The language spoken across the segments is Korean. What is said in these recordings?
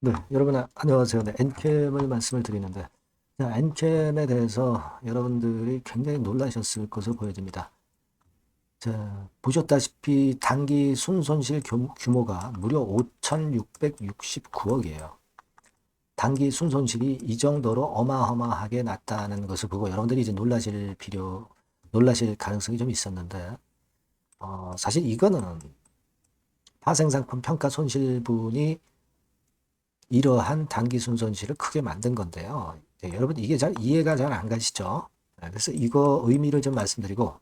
네, 여러분 안녕하세요. 네, 엔캠을 말씀을 드리는데, 자, 엔캠에 대해서 여러분들이 굉장히 놀라셨을 것으로 보여집니다. 자, 보셨다시피 단기 순손실 규모가 무려 5,669억이에요. 단기 순손실이 이 정도로 어마어마하게 났다는 것을 보고 여러분들이 이제 놀라실 가능성이 좀 있었는데, 사실 이거는 파생상품 평가 손실분이 이러한 단기 순손실을 크게 만든 건데요. 네, 여러분 이게 잘 이해가 잘 안 가시죠? 네, 그래서 이거 의미를 좀 말씀드리고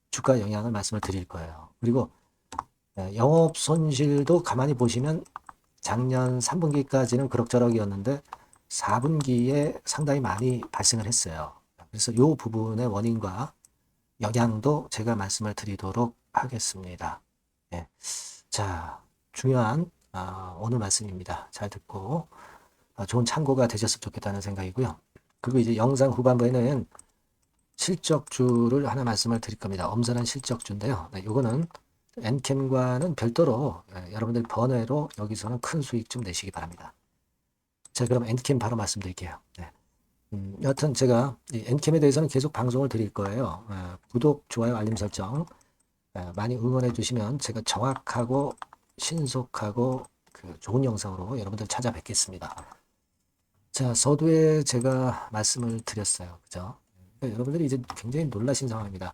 주가 영향을 말씀을 드릴 거예요. 그리고 영업 손실도 가만히 보시면 작년 3분기까지는 그럭저럭이었는데 4분기에 상당히 많이 발생을 했어요. 그래서 이 부분의 원인과 영향도 제가 말씀을 드리도록 하겠습니다. 네. 자, 중요한 오늘 말씀입니다. 잘 듣고 좋은 참고가 되셨으면 좋겠다는 생각이고요. 그리고 이제 영상 후반부에는 실적주를 하나 말씀을 드릴 겁니다. 엄선한 실적주인데요. 네, 요거는 엔캠과는 별도로 여러분들 번외로 여기서는 큰 수익 좀 내시기 바랍니다. 자, 그럼 엔캠 바로 말씀드릴게요. 네. 여하튼 제가 이 엔캠에 대해서는 계속 방송을 드릴 거예요. 구독, 좋아요, 알림 설정 많이 응원해 주시면 제가 정확하고 신속하고 그 좋은 영상으로 여러분들 찾아뵙겠습니다. 자, 서두에 제가 말씀을 드렸어요. 그죠? 그러니까 여러분들이 이제 굉장히 놀라신 상황입니다.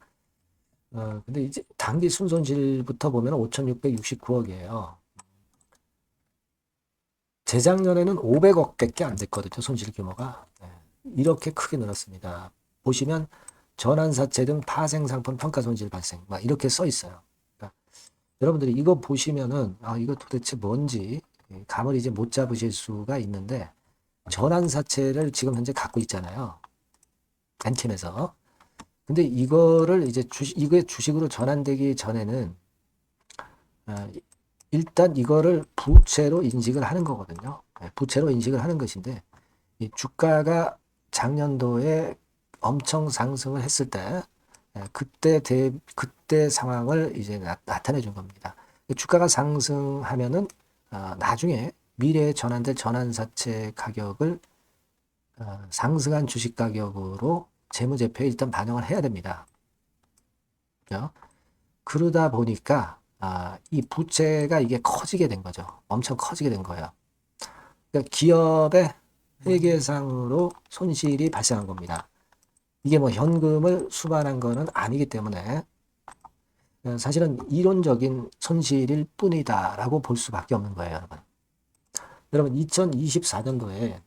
근데 이제 단기 순손실부터 보면 5,669억이에요. 재작년에는 500억밖에 안 됐거든요. 손실 규모가. 네, 이렇게 크게 늘었습니다. 보시면 전환사채 등 파생상품 평가손실 발생 막 이렇게 써 있어요. 그러니까 여러분들이 이거 보시면은 이거 도대체 뭔지 감을 이제 못 잡으실 수가 있는데 전환사채를 지금 현재 갖고 있잖아요. 엔팀에서. 근데 이거를 이제 이게 주식으로 전환되기 전에는 어, 일단 이거를 부채로 인식을 하는 거거든요. 부채로 인식을 하는 것인데 이 주가가 작년도에 엄청 상승을 했을 때 그때 상황을 이제 나타내 준 겁니다. 주가가 상승하면은 나중에 미래에 전환될 전환사채 가격을 상승한 주식 가격으로 재무제표에 일단 반영을 해야 됩니다. 그죠? 그러다 보니까 이 부채가 이게 커지게 된 거죠. 엄청 커지게 된 거예요. 그러니까 기업의 회계상으로 손실이 발생한 겁니다. 이게 뭐 현금을 수반한 거는 아니기 때문에 사실은 이론적인 손실일 뿐이다라고 볼 수밖에 없는 거예요, 여러분. 여러분 2024년도에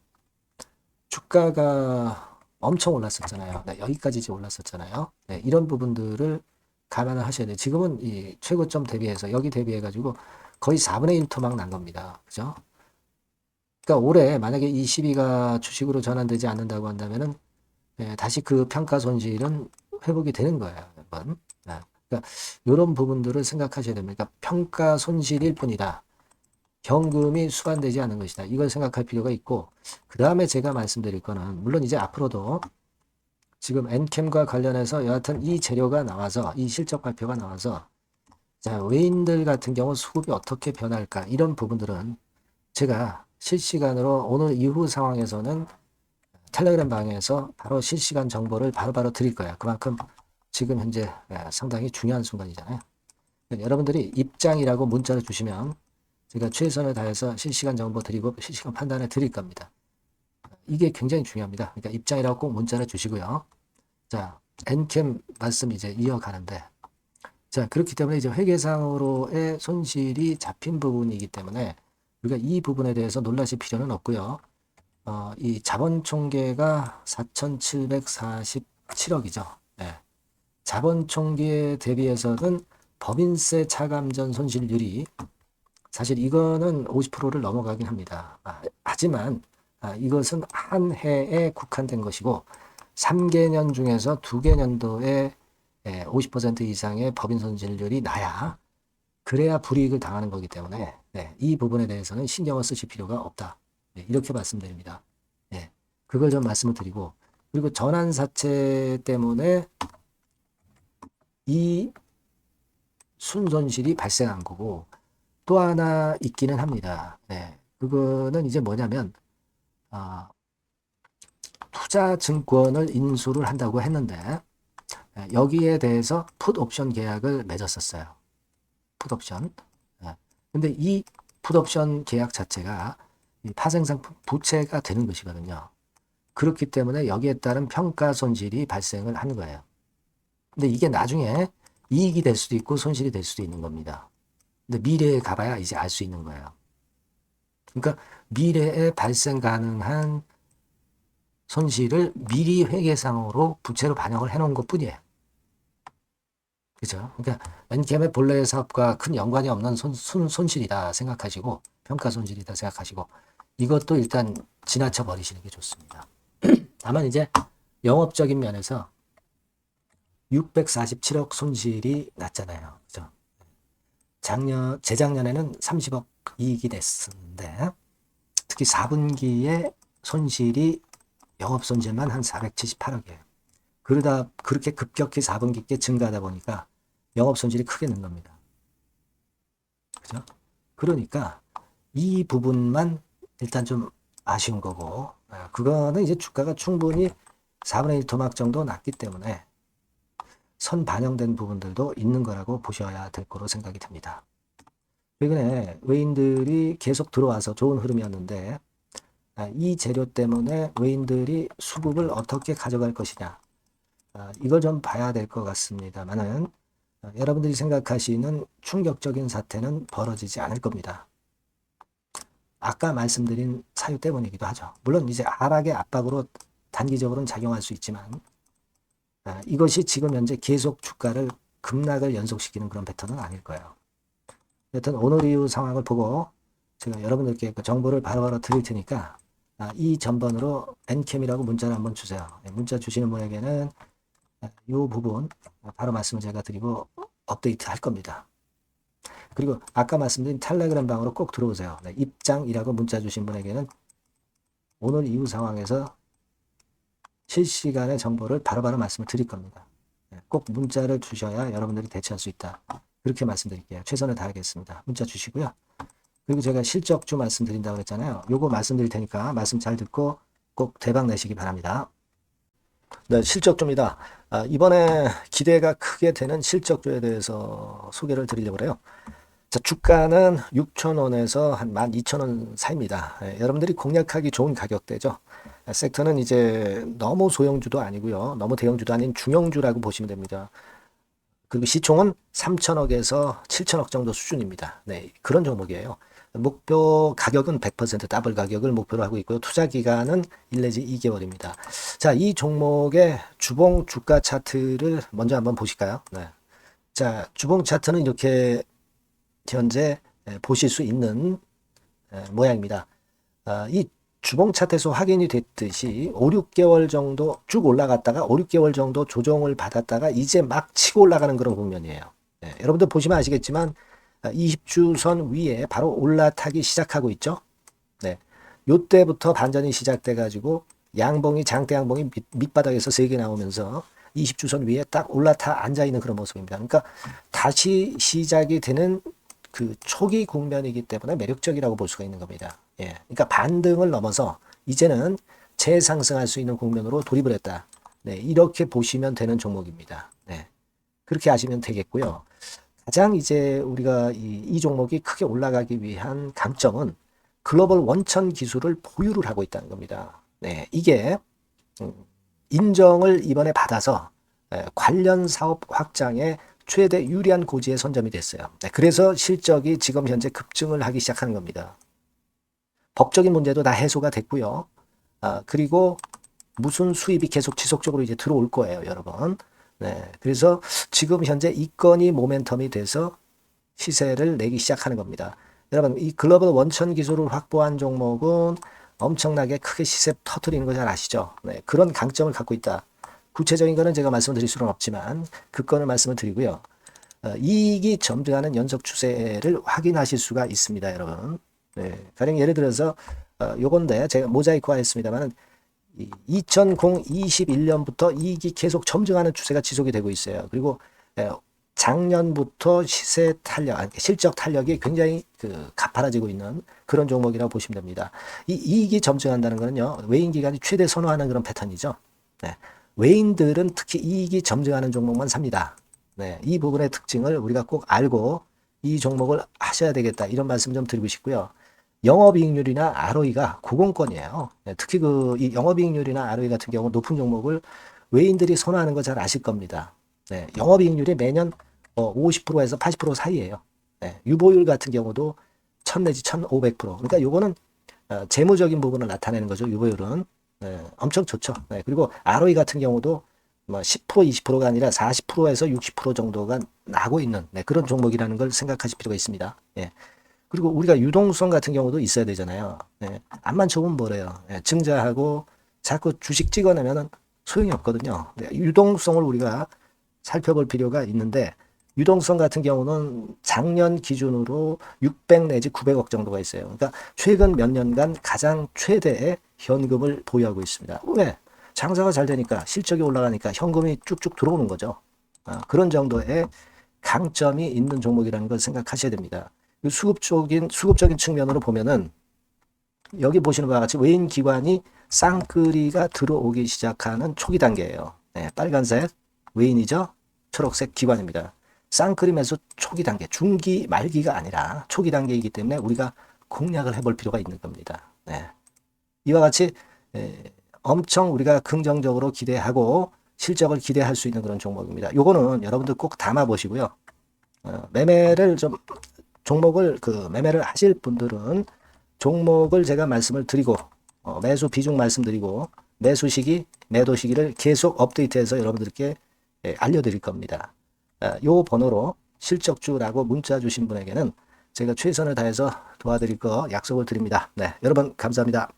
주가가 엄청 올랐었잖아요. 네, 여기까지 이제 올랐었잖아요. 네, 이런 부분들을 감안을 하셔야 돼요. 지금은 이 최고점 대비해서 여기 대비해가지고 거의 4분의 1 토막 난 겁니다. 그죠? 그러니까 올해 만약에 이 시비가 주식으로 전환되지 않는다고 한다면은 다시 그 평가 손실은 회복이 되는 거예요, 여러분. 그러니까 이런 부분들을 생각하셔야 됩니다. 그러니까 평가 손실일 뿐이다. 현금이 수반되지 않는 것이다. 이걸 생각할 필요가 있고, 그 다음에 제가 말씀드릴 거는, 물론 이제 앞으로도 지금 엔캠과 관련해서 여하튼 이 재료가 나와서, 이 실적 발표가 나와서, 자, 외인들 같은 경우 수급이 어떻게 변할까, 이런 부분들은 제가 실시간으로 오늘 이후 상황에서는 텔레그램 방에서 바로 실시간 정보를 바로바로 드릴 거야. 그만큼 지금 현재 상당히 중요한 순간이잖아요. 여러분들이 입장이라고 문자를 주시면 제가 최선을 다해서 실시간 정보 드리고 실시간 판단을 드릴 겁니다. 이게 굉장히 중요합니다. 그러니까 입장이라고 꼭 문자를 주시고요. 자, 엔캠 말씀 이제 이어가는데, 자, 그렇기 때문에 이제 회계상으로의 손실이 잡힌 부분이기 때문에 우리가 이 부분에 대해서 놀라실 필요는 없고요. 이 자본 총계가 4,747억이죠. 네. 자본 총계에 대비해서는 법인세 차감전 손실률이 사실 이거는 50%를 넘어가긴 합니다. 하지만 이것은 한 해에 국한된 것이고 3개년 중에서 2개년도에 50% 이상의 법인 손실률이 나야 그래야 불이익을 당하는 거기 때문에 이 부분에 대해서는 신경을 쓰실 필요가 없다. 이렇게 말씀드립니다. 그걸 좀 말씀을 드리고 그리고 전환사채 때문에 이 순손실이 발생한 거고 또 하나 있기는 합니다. 그거는 이제 뭐냐면 투자 증권을 인수를 한다고 했는데 여기에 대해서 풋 옵션 계약을 맺었었어요. 풋 옵션. 근데 이 풋 옵션 계약 자체가 파생상 부채가 되는 것이거든요. 그렇기 때문에 여기에 따른 평가 손실이 발생을 하는 거예요. 근데 이게 나중에 이익이 될 수도 있고 손실이 될 수도 있는 겁니다. 근데 미래에 가봐야 이제 알 수 있는 거예요. 그러니까 미래에 발생 가능한 손실을 미리 회계상으로 부채로 반영을 해놓은 것 뿐이에요. 그죠? 그러니까 엔캠의 본래 사업과 큰 연관이 없는 손실이다 생각하시고 평가 손실이다 생각하시고 이것도 일단 지나쳐 버리시는 게 좋습니다. 다만 이제 영업적인 면에서 647억 손실이 났잖아요. 그죠? 재작년에는 30억 이익이 됐었는데 특히 4분기에 손실이 영업 손실만 한 478억이에요. 그러다 그렇게 급격히 4분기께 증가하다 보니까 영업 손실이 크게 는 겁니다. 그죠? 그러니까 이 부분만 일단 좀 아쉬운 거고 그거는 이제 주가가 충분히 4분의 1 토막 정도 났기 때문에 선 반영된 부분들도 있는 거라고 보셔야 될 거로 생각이 됩니다. 최근에 외인들이 계속 들어와서 좋은 흐름이었는데 이 재료 때문에 외인들이 수급을 어떻게 가져갈 것이냐 이걸 좀 봐야 될 것 같습니다만은 여러분들이 생각하시는 충격적인 사태는 벌어지지 않을 겁니다. 아까 말씀드린 사유 때문이기도 하죠. 물론 이제 하락의 압박으로 단기적으로는 작용할 수 있지만 이것이 지금 현재 계속 주가를 급락을 연속시키는 그런 패턴은 아닐 거예요. 여튼 오늘 이후 상황을 보고 제가 여러분들께 그 정보를 바로바로 드릴 테니까 이 전번으로 엔캠이라고 문자를 한번 주세요. 문자 주시는 분에게는 이 부분 바로 말씀을 제가 드리고 업데이트 할 겁니다. 그리고 아까 말씀드린 텔레그램 방으로 꼭 들어오세요. 입장이라고 문자 주신 분에게는 오늘 이후 상황에서 실시간의 정보를 바로바로 말씀을 드릴 겁니다. 꼭 문자를 주셔야 여러분들이 대처할 수 있다. 그렇게 말씀드릴게요. 최선을 다하겠습니다. 문자 주시고요. 그리고 제가 실적주 말씀드린다고 그랬잖아요. 요거 말씀드릴 테니까 말씀 잘 듣고 꼭 대박 내시기 바랍니다. 네, 실적주입니다. 이번에 기대가 크게 되는 실적주에 대해서 소개를 드리려고 해요. 자, 주가는 6,000원에서 한 12,000원 사이입니다. 여러분들이 공략하기 좋은 가격대죠. 섹터는 이제 너무 소형주도 아니고요. 너무 대형주도 아닌 중형주라고 보시면 됩니다. 그리고 시총은 3천억에서 7천억 정도 수준입니다. 네, 그런 종목이에요. 목표 가격은 100% 더블 가격을 목표로 하고 있고요. 투자 기간은 1 내지 2개월입니다. 자, 이 종목의 주봉 주가 차트를 먼저 한번 보실까요? 네. 자, 주봉 차트는 이렇게 현재 보실 수 있는 모양입니다. 이 주봉 차트에서 확인이 됐듯이 5, 6개월 정도 쭉 올라갔다가 5, 6개월 정도 조정을 받았다가 이제 막 치고 올라가는 그런 국면이에요. 여러분들 보시면 아시겠지만 20주선 위에 바로 올라타기 시작하고 있죠. 네. 요때부터 반전이 시작돼 가지고 양봉이 장대 양봉이 밑바닥에서 3개 나오면서 20주선 위에 딱 올라타 앉아 있는 그런 모습입니다. 그러니까 다시 시작이 되는 그 초기 국면이기 때문에 매력적이라고 볼 수가 있는 겁니다. 예. 그러니까 반등을 넘어서 이제는 재상승할 수 있는 국면으로 돌입을 했다. 네. 이렇게 보시면 되는 종목입니다. 네. 그렇게 아시면 되겠고요. 가장 이제 우리가 이 종목이 크게 올라가기 위한 강점은 글로벌 원천 기술을 보유를 하고 있다는 겁니다. 네. 이게 인정을 이번에 받아서 관련 사업 확장에 최대 유리한 고지에 선점이 됐어요. 네, 그래서 실적이 지금 현재 급증을 하기 시작하는 겁니다. 법적인 문제도 다 해소가 됐고요. 그리고 무슨 수입이 계속 지속적으로 이제 들어올 거예요, 여러분. 네, 그래서 지금 현재 이 건이 모멘텀이 돼서 시세를 내기 시작하는 겁니다. 여러분, 이 글로벌 원천 기술을 확보한 종목은 엄청나게 크게 시세 터트리는 거 잘 아시죠? 네, 그런 강점을 갖고 있다. 구체적인 거는 제가 말씀드릴 수는 없지만 그 건을 말씀을 드리고요. 이익이 점등하는 연속 추세를 확인하실 수가 있습니다, 여러분. 네, 가령 예를 들어서 요건데 제가 모자이크화 했습니다만 2021년부터 이익이 계속 점증하는 추세가 지속이 되고 있어요. 그리고 작년부터 시세 탄력, 실적 탄력이 굉장히 가파라지고 있는 그런 종목이라고 보시면 됩니다. 이 이익이 점증한다는 거는요, 외인 기관이 최대 선호하는 그런 패턴이죠. 네. 외인들은 특히 이익이 점증하는 종목만 삽니다. 네. 이 부분의 특징을 우리가 꼭 알고 이 종목을 하셔야 되겠다. 이런 말씀 좀 드리고 싶고요. 영업이익률이나 ROE가 고공권이에요. 네. 특히 이 영업이익률이나 ROE 같은 경우 높은 종목을 외인들이 선호하는 거 잘 아실 겁니다. 네. 영업이익률이 매년 50%에서 80% 사이에요. 네. 유보율 같은 경우도 1000 내지 1500%. 그러니까 요거는 재무적인 부분을 나타내는 거죠. 유보율은. 네. 엄청 좋죠. 네. 그리고 ROE 같은 경우도 뭐 10% 20%가 아니라 40%에서 60% 정도가 나고 있는 그런 종목이라는 걸 생각하실 필요가 있습니다. 예. 그리고 우리가 유동성 같은 경우도 있어야 되잖아요. 예. 앞만 좋으면 뭐래요. 예. 증자하고 자꾸 주식 찍어내면은 소용이 없거든요. 네. 유동성을 우리가 살펴볼 필요가 있는데, 유동성 같은 경우는 작년 기준으로 600 내지 900억 정도가 있어요. 그러니까 최근 몇 년간 가장 최대의 현금을 보유하고 있습니다. 왜? 장사가 잘 되니까, 실적이 올라가니까 현금이 쭉쭉 들어오는 거죠. 그런 정도의 강점이 있는 종목이라는 걸 생각하셔야 됩니다. 수급적인 측면으로 보면은 여기 보시는 바와 같이 외인 기관이 쌍끌이가 들어오기 시작하는 초기 단계예요. 네, 빨간색 외인이죠. 초록색 기관입니다. 쌍끌이 매수 초기 단계, 중기 말기가 아니라 초기 단계이기 때문에 우리가 공략을 해볼 필요가 있는 겁니다. 네. 이와 같이 엄청 우리가 긍정적으로 기대하고 실적을 기대할 수 있는 그런 종목입니다. 요거는 여러분들 꼭 담아 보시고요. 매매를 좀 종목을 매매를 하실 분들은 종목을 제가 말씀을 드리고 매수 비중 말씀드리고 매수 시기, 매도 시기를 계속 업데이트해서 여러분들께 알려드릴 겁니다. 요 번호로 실적주라고 문자 주신 분에게는 제가 최선을 다해서 도와드릴 거 약속을 드립니다. 네, 여러분 감사합니다.